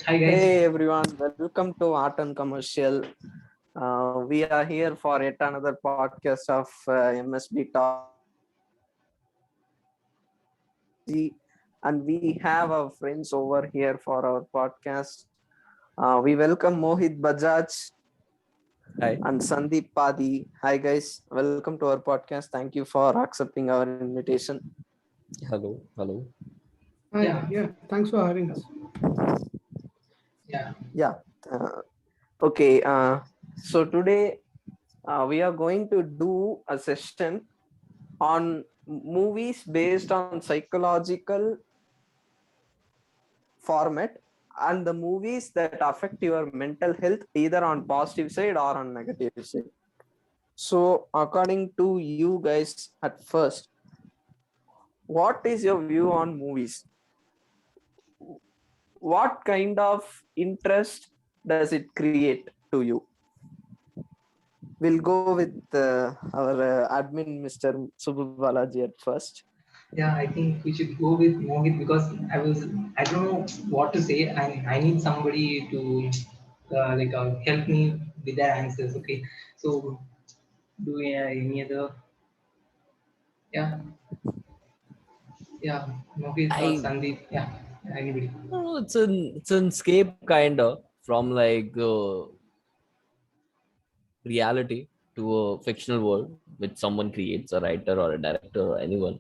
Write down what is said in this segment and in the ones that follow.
Hi guys. Hey everyone, welcome to Art and Commercial. We are here for yet another podcast of MSB Talk, and we have our friends over here for our podcast. We welcome Mohit Bajaj Hi. and Sandeep Padi. Hi guys, welcome to our podcast. Thank you for accepting our invitation. Hello. Hello. Yeah. Thanks for having us. Yeah. Yeah. Okay. So today we are going to do a session on movies based on psychological format and the movies that affect your mental health either on positive side or on negative side. So according to you guys, at first, what is your view on movies? What kind of interest does it create to you? We'll go with our admin, Mr. Subbu Balaji, at first. Yeah, I think we should go with Mohit because I don't know what to say and I need somebody to help me with their answers. Okay. So do we any other yeah. Yeah. Mohit or I Sandeep. Yeah. Anybody. don't know. It's an escape kind of from like reality to a fictional world which someone creates, a writer or a director or anyone.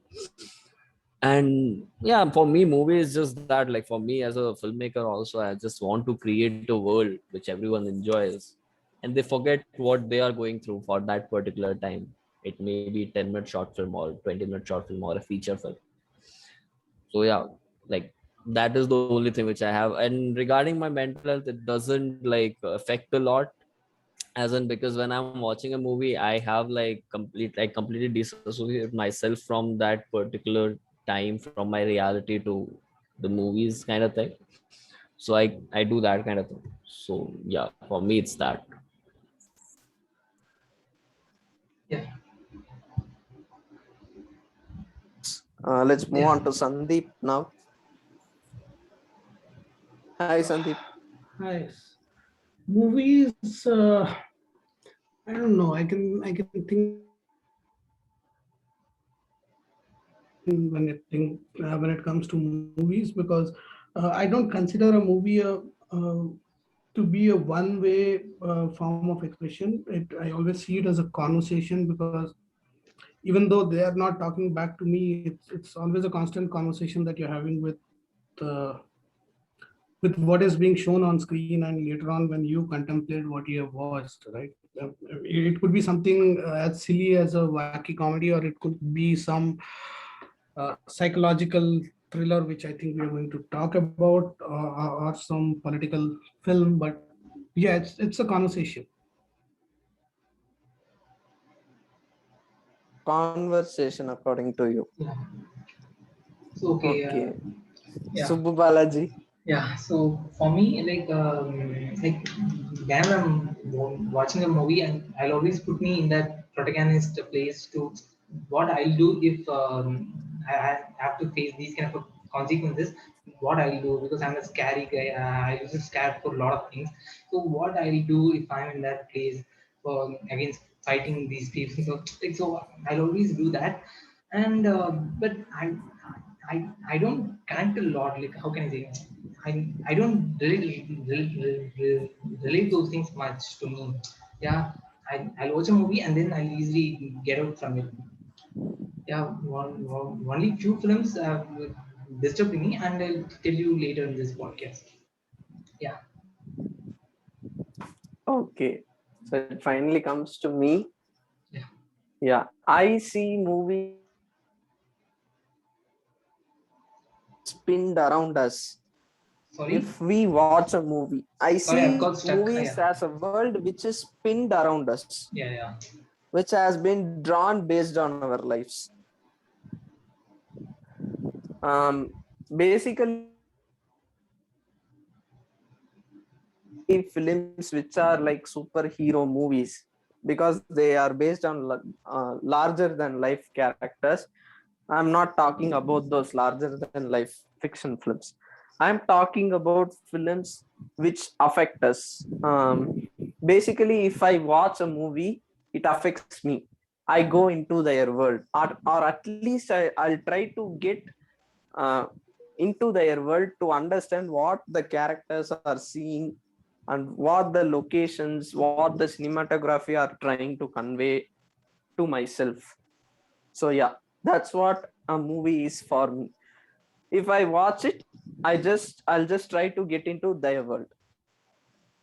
And yeah, for me, movie is just that. Like for me as a filmmaker, also, I just want to create a world which everyone enjoys, and they forget what they are going through for that particular time. It may be 10-minute short film or 20-minute short film or a feature film. So yeah, like that is the only thing which I have. And regarding my mental health, it doesn't like affect a lot, as in because when I'm watching a movie, I have completely disassociate myself from that particular time, from my reality to the movies kind of thing. So I do that kind of thing. So yeah, for me it's that. Yeah. Let's move Yeah. on to Sandeep now. Hi, Sandeep. Nice. Movies. I don't know. I can think when it comes to movies because I don't consider a movie to be a one-way form of expression. I always see it as a conversation because even though they are not talking back to me, it's always a constant conversation that you're having uh, with what is being shown on screen, and later on when you contemplate what you have watched, right? It could be something as silly as a wacky comedy, or it could be some psychological thriller, which I think we are going to talk about, or some political film. But yeah, it's a conversation. Conversation, according to you. Yeah. So okay. Okay. Yeah. Subbu Balaji. Yeah, so for me, like whenever I'm watching a movie, and I'll always put me in that protagonist place to what I'll do if I have to face these kind of consequences. What I'll do because I'm a scary guy. I used to scared for a lot of things. So what I'll do if I'm in that place against fighting these people. So I'll always do that, and but I don't connect a lot. Like how can I say? I don't relate those things much to me. Yeah, I'll watch a movie and then I'll easily get out from it. Yeah, only few films disturbed me, and I'll tell you later in this podcast. Yeah, Okay. So it finally comes to me. yeah. Yeah. I see movies pinned around us. Sorry, If we watch a movie, I sorry, I've see got stuck. movies Yeah, as a world which is pinned around us, yeah, yeah. which has been drawn based on our lives. Basically, films which are like superhero movies because they are based on larger than life characters. I'm not talking about those larger than life fiction films. I'm talking about films which affect us. Basically, if I watch a movie, it affects me. I go into their world, or at least I'll try to get uh, into their world to understand what the characters are seeing and what the locations, what the cinematography are trying to convey to myself. So yeah, that's what a movie is for me. If I watch it, I'll just try to get into their world.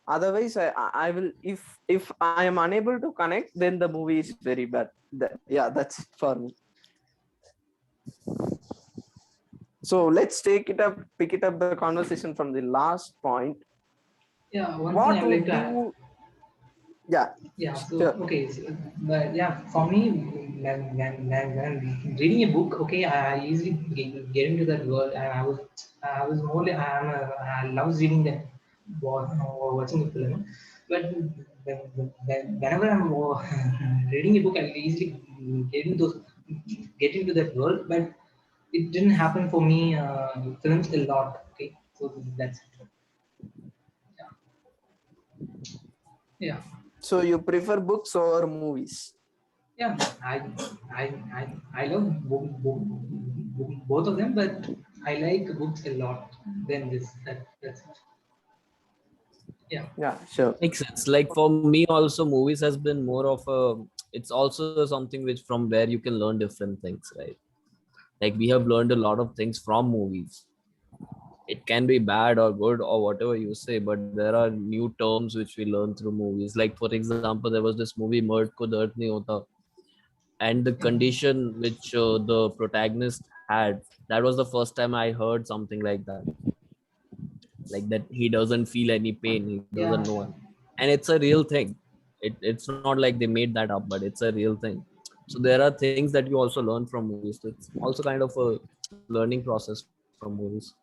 Otherwise, I will, if I am unable to connect, then the movie is very bad. Yeah, that's it for me. So let's pick it up the conversation from the last point. Yeah, one thing What I would like would to add. you? Yeah, Yeah, so sure. okay, so, but yeah, for me, when reading a book, okay, I usually get into that world, and I was more like I love reading that, or watching a film, but whenever I'm reading a book, I easily get into those, get into that world, but it didn't happen for me. Films a lot, okay, so that's it. Yeah. So you prefer books over movies? Yeah, I, I love both of them, but I like books a lot than this. That's it. Yeah, Yeah, sure. Makes sense. Like for me also, movies has been more of a, it's also something which from where you can learn different things, right? Like we have learned a lot of things from movies. It can be bad or good or whatever you say, but there are new terms which we learn through movies. Like for example, there was this movie Mard Ko Dard Nahi Hota, and the yeah, condition which the protagonist had, that was the first time I heard something like that, like that he doesn't feel any pain, he doesn't yeah, know, and it's a real thing. It's not like they made that up, but it's a real thing. So there are things that you also learn from movies. So it's also kind of a learning process from movies.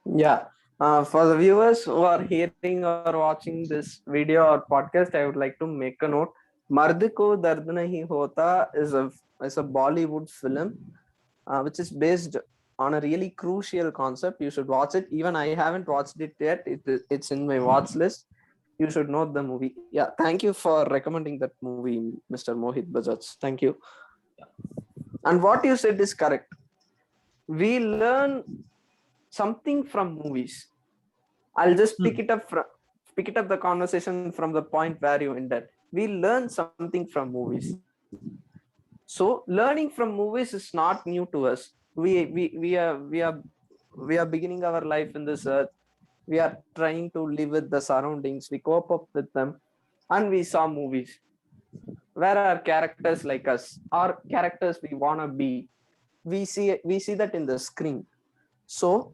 Yeah. For the viewers who are hearing or watching this video or podcast, I would like to make a note. Mard Ko Dard Nahi Hota is a Bollywood film which is based on a really crucial concept. You should watch it. Even I haven't watched it yet. It's in my watch list. You should know the movie. Yeah, thank you for recommending that movie, Mr. Mohit Bajaj. Thank you. And what you said is correct. We learn something from movies. I'll just pick it up the conversation from the point where you ended. We learn something from movies. So learning from movies is not new to us. We are beginning our life in this earth. We are trying to live with the surroundings. We cope up with them, and we saw movies. Where are characters like us, or characters we wanna be? We see that in the screen. So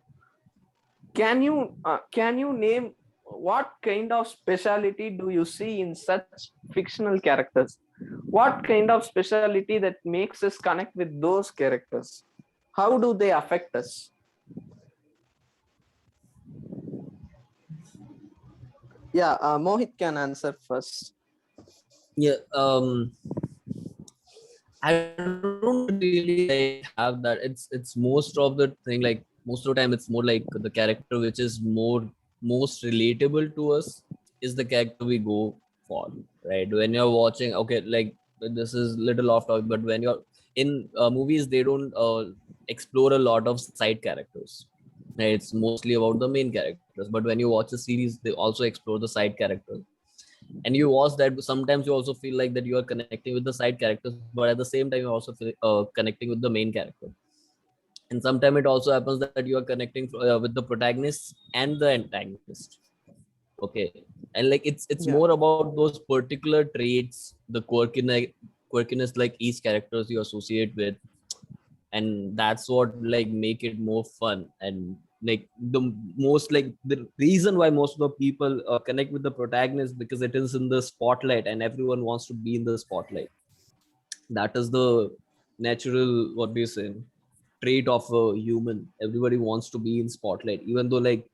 can you name what kind of speciality do you see in such fictional characters? What kind of speciality that makes us connect with those characters? How do they affect us? Yeah, Mohit can answer first. Yeah, I don't really like have that. It's most of the thing, like most of the time it's more like the character which is most relatable to us is the character we go for, right? When you're watching, okay, like this is little off topic, but when you're in movies, they don't explore a lot of side characters. Right? It's mostly about the main characters. But when you watch a series, they also explore the side characters, and you watch that. Sometimes you also feel like that you are connecting with the side characters, but at the same time you also feel connecting with the main character. And sometimes it also happens that you are connecting with the protagonist and the antagonist. Okay, and like it's Yeah. more about those particular traits, the quirkiness like each characters you associate with, and that's what like make it more fun. And like the most, like the reason why most of the people connect with the protagonist, because it is in the spotlight and everyone wants to be in the spotlight. That is the natural, what do you say, trait of a human. Everybody wants to be in spotlight, even though like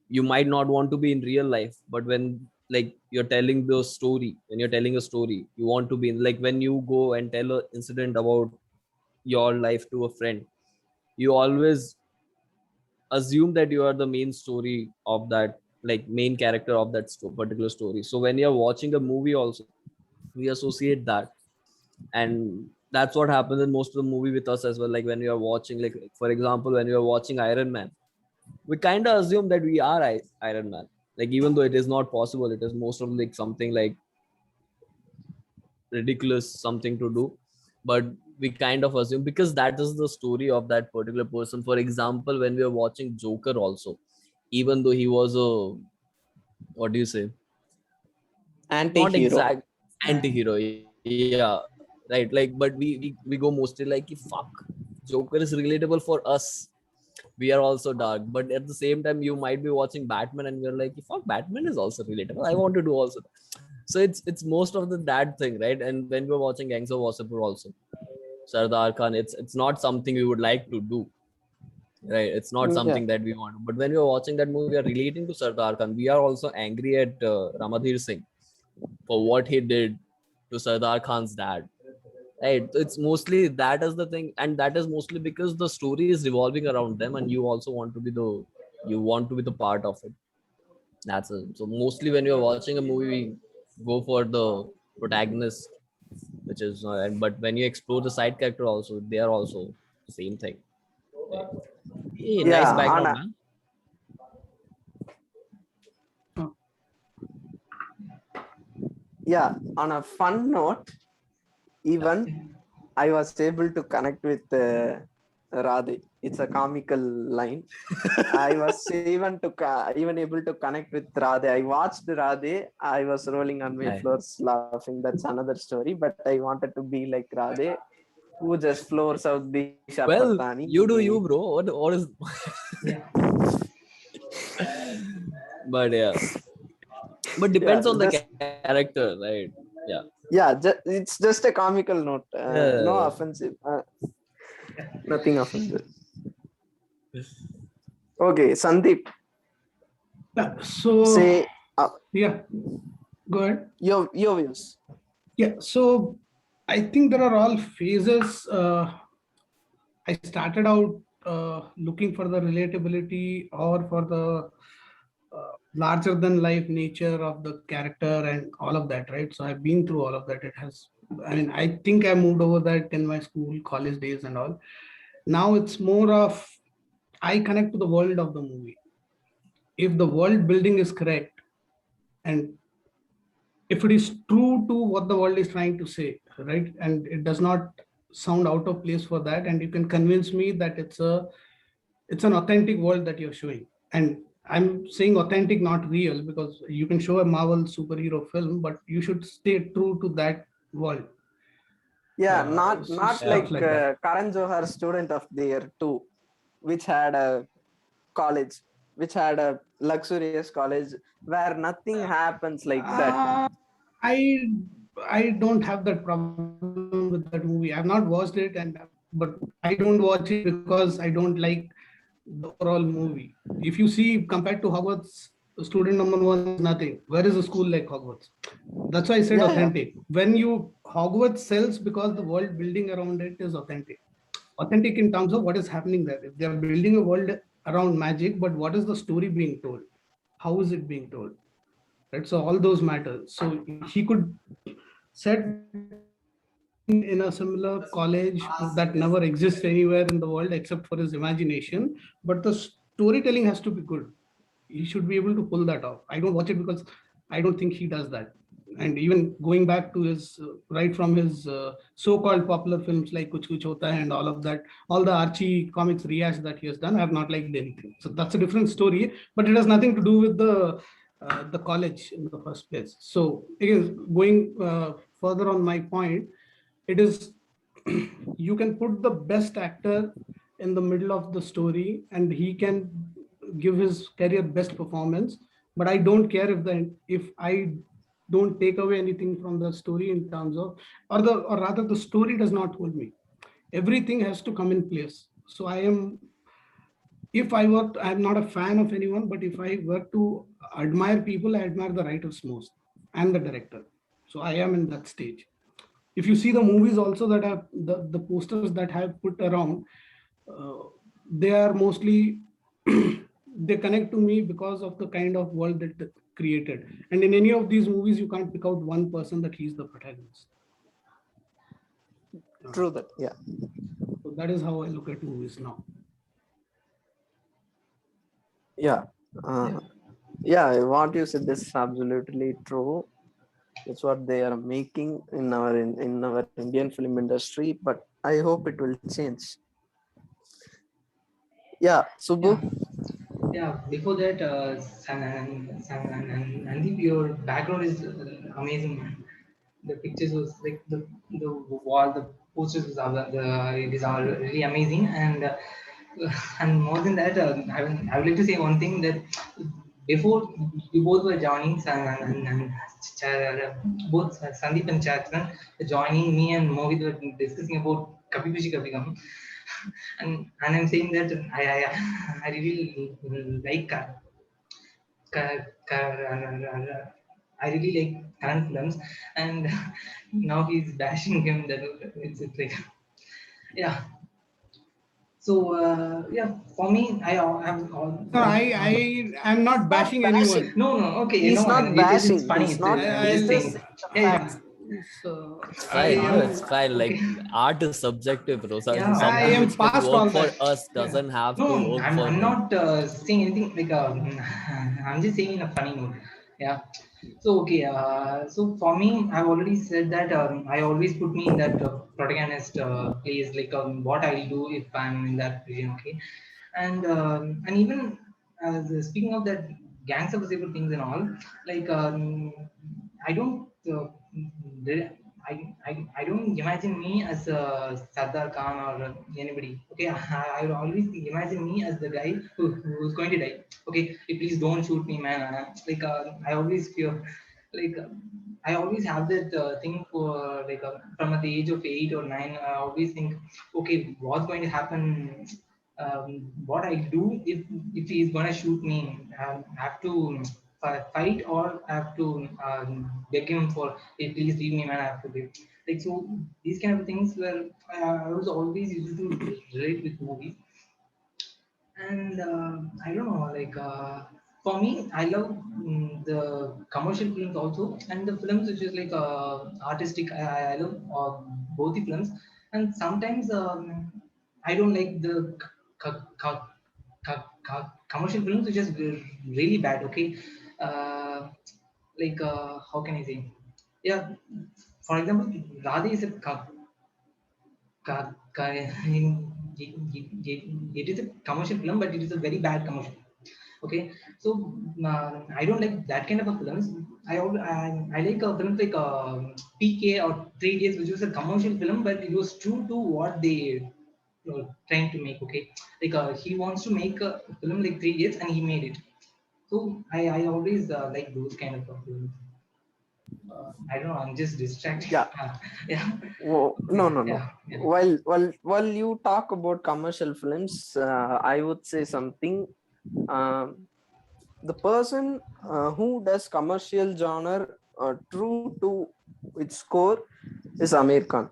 you might not want to be in real life, but when like you're telling the story, when you're telling a story, you want to be in, like when you go and tell an incident about your life to a friend, you always assume that you are the main story of that, like main character of that particular story. So when you're watching a movie also, we associate that. And that's what happens in most of the movie with us as well. Like when you are watching, like for example, when you are watching Iron Man, we kind of assume that we are Iron Man. Like even though it is not possible, it is most of like something like ridiculous something to do, but we kind of assume because that is the story of that particular person. For example, when we are watching Joker also, even though he was a, what do you say, not Anti-hero. exact anti-hero, yeah, right, like, but we go mostly like, fuck, Joker is relatable for us, we are also dark. But at the same time, you might be watching Batman and you're like, fuck, Batman is also relatable, I want to do also. So it's most of the that thing, right? And when we're watching Gangs of Wasseypur also, Sardar Khan, it's not something we would like to do, right? It's not Yeah. something that we want. But when we are watching that movie, we are relating to Sardar Khan. We are also angry at Ramadhir Singh for what he did to Sardar Khan's dad. Right. So it's mostly that is the thing, and that is mostly because the story is revolving around them, and you also want to be the part of it. That's it. So mostly when you're watching a movie, we go for the protagonist, which is but when you explore the side character also, they are also the same thing. Right. Hey, nice Yeah, background, Anna. man. Yeah, on a fun note, even I was able to connect with Radhe. It's a comical line. I was even able to connect with Radhe. I watched Radhe. I was rolling on my Right. floors laughing. That's another story. But I wanted to be like Radhe, who just floors out Disha Well, you do Patani. you, bro. What is? Yeah. But yeah, but Yeah, depends on the just character, right? Yeah. yeah, it's just a comical note. No Yeah. offensive. Nothing offensive. Okay, Sandeep, Yeah, so say yeah, go ahead. your views. Yeah, so I think there are all phases. I started out looking for the relatability or for the larger than life nature of the character and all of that, right? So I've been through all of that. It has, I mean, I think I moved over that in my school, college days and all. Now it's more of I connect to the world of the movie. If the world building is correct and if it is true to what the world is trying to say, right, and it does not sound out of place for that, and you can convince me that it's an authentic world that you're showing. And I'm saying authentic, not real, because you can show a Marvel superhero film, but you should stay true to that world. Yeah, not Stuff like like that. Karan Johar, student of the year too, which had a college, which had a luxurious college where nothing happens like that. I I don't have that problem with that movie. I've not watched it, but I don't watch it because I don't like the overall movie. If you see compared to Hogwarts, student number one is nothing. Where is a school like Hogwarts? That's why I said Yeah, yeah, authentic. When you Hogwarts sells because the world building around it is authentic. Authentic in terms of what is happening there. If they are building a world around magic, but what is the story being told? How is it being told? Right. So all those matters. So he could set in a similar college that never exists anywhere in the world except for his imagination, but the storytelling has to be good. He should be able to pull that off. I don't watch it because I don't think he does that. And even going back to his right from his so-called popular films like Kuch Kuch Hota Hai and all of that, all the Archie comics rehash that he has done, I have not liked anything. So that's a different story, but it has nothing to do with the college in the first place. So again, going further on my point, it is you can put the best actor in the middle of the story and he can give his career best performance, but I don't care if I don't take away anything from the story in terms of, or rather the story does not hold me. Everything has to come in place. So I am, if I were to, I'm not a fan of anyone, but if I were to admire people, I admire the writers most and the director. So I am in that stage. If you see the movies also that have the posters that have put around, uh, they are mostly they connect to me because of the kind of world that they created. And in any of these movies, you can't pick out one person that he's the protagonist. True that. Yeah. So that is how I look at movies now. Yeah. Uh, yeah, what you said is absolutely true. That's what they are making in our Indian film industry, but I hope it will change. Yeah, Subbu. Yeah. Yeah, before that, Sandeep, your background is amazing, man. The pictures was like the wall, the posters was it is all really amazing, and and more than that, I would like to say one thing that before you both were joining, both Sandeep and Chatran joining me and Mohit were discussing about Kabhi Khushi Kabhi Gum, and I'm saying that I really like Ka- Ka- I really like current films, and now he's bashing him. That it's like yeah. So yeah, for me, I'm all, No, I'm not Not bashing anyone. bashing. no, no, okay, He's no, not it's bashing. funny. He's not. I'm I, just He's I'll just saying. saying the Yeah, yeah, facts. so It's I fine. No, it's am fine. Like okay. art is subjective, bro. So Yeah, I something am which can past work all for that. us Yeah. doesn't have to no, work for I'm him. not saying anything like I'm just saying in a funny mood. Yeah. So okay, so for me, I've already said that I always put me in that protagonist place, like what I'll do if I'm in that region. Okay, and even speaking of that gangs of disabled things and all, like I don't. Re- I don't imagine me as Sardar Khan or anybody. Okay, I would always imagine me as the guy who's going to die. Okay, please don't shoot me, man. Like I always fear, like I always have that thing for like from at the age of 8 or 9. I always think, okay, what's going to happen? What I do if he's gonna shoot me? I have to fight or I have to beg him for, hey, please leave me, man. I have to live. Like so, these kind of things where I was always used to relate with movies, and I don't know, like for me I love the commercial films also, and the films which is like artistic. I love both the films, and sometimes I don't like the c- c- commercial films which is really bad. Okay, uh, like how can I say, yeah, for example, Radhe is a ca- ca- it is a commercial film, but it is a very bad commercial. Okay, so I don't like that kind of a films. I like films like PK or 3 Days, which was a commercial film, but it was true to what they trying to make. Okay, like he wants to make a film like 3 Days, and he made it. So I always like those kind of films. I don't know. I'm just distracted. Yeah. Yeah. Oh, Okay. no, no, no. Yeah. Yeah. While you talk about commercial films, I would say something. Um, the person who does commercial genre true to its core is Amir Khan.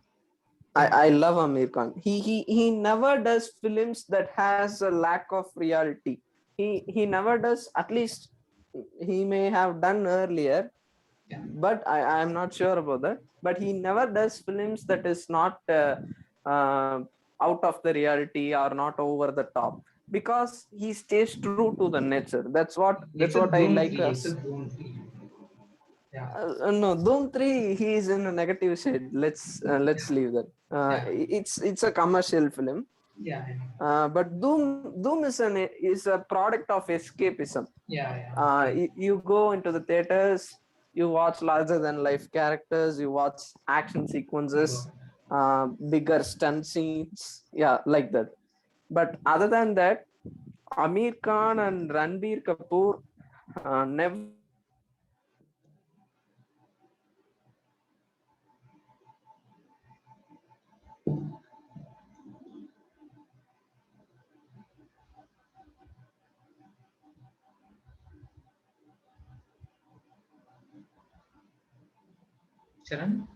Yeah. I love Amir Khan. He never does films that has a lack of reality. He never does. At least he may have done earlier, Yeah. but I am not sure about that. But he never does films that is not out of the reality or not over the top, because he stays true to the nature. That's what Except I Dune like 3. us. Except Dune 3. Yeah. No, Doom 3, he is in a negative shade. Let's leave that. Yeah. It's a commercial film. Yeah. But Doom is a product of escapism. Yeah. Yeah. You go into the theaters, you watch larger than life characters, you watch action Yeah. sequences, bigger stunt scenes, yeah, like that. But other than that, Amir Khan and Ranbir Kapoor never did films that are Sharon?